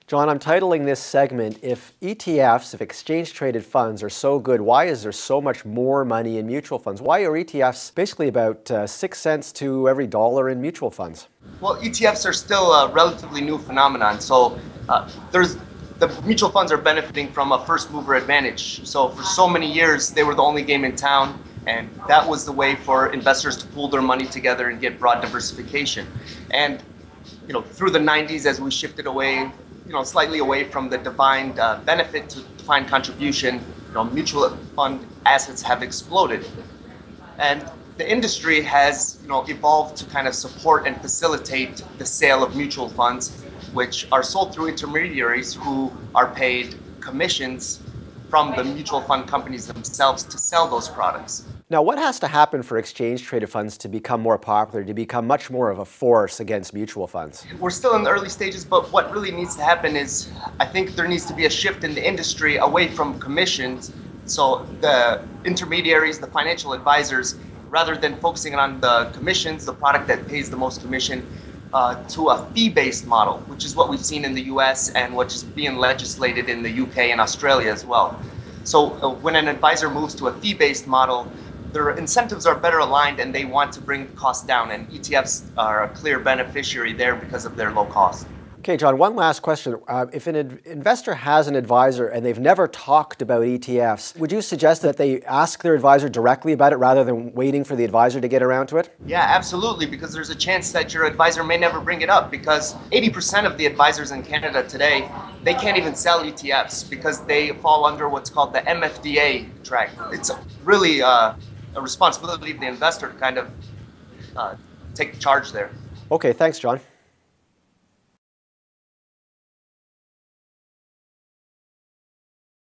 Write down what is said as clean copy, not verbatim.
John, I'm titling this segment, if ETFs, if exchange-traded funds are so good, why is there so much more money in mutual funds? Why are ETFs basically about 6 cents to every dollar in mutual funds? Well, ETFs are still a relatively new phenomenon. So the mutual funds are benefiting from a first mover advantage. So for so many years, they were the only game in town. And that was the way for investors to pool their money together and get broad diversification. And through the 90s, as we shifted away, slightly away from the defined benefit to defined contribution, mutual fund assets have exploded. And the industry has, evolved to kind of support and facilitate the sale of mutual funds, which are sold through intermediaries who are paid commissions from the mutual fund companies themselves to sell those products. Now, what has to happen for exchange-traded funds to become more popular, to become much more of a force against mutual funds? We're still in the early stages, but what really needs to happen is, I think there needs to be a shift in the industry away from commissions. So the intermediaries, the financial advisors, rather than focusing on the commissions, the product that pays the most commission, to a fee-based model, which is what we've seen in the US and which is being legislated in the UK and Australia as well. So when an advisor moves to a fee-based model, their incentives are better aligned and they want to bring costs down, and ETFs are a clear beneficiary there because of their low cost. Okay, John, one last question. If an investor has an advisor and they've never talked about ETFs, would you suggest that they ask their advisor directly about it rather than waiting for the advisor to get around to it? Yeah, absolutely, because there's a chance that your advisor may never bring it up, because 80% of the advisors in Canada today, they can't even sell ETFs because they fall under what's called the MFDA track. It's really a responsibility of the investor to kind of take charge there. Okay, thanks, John.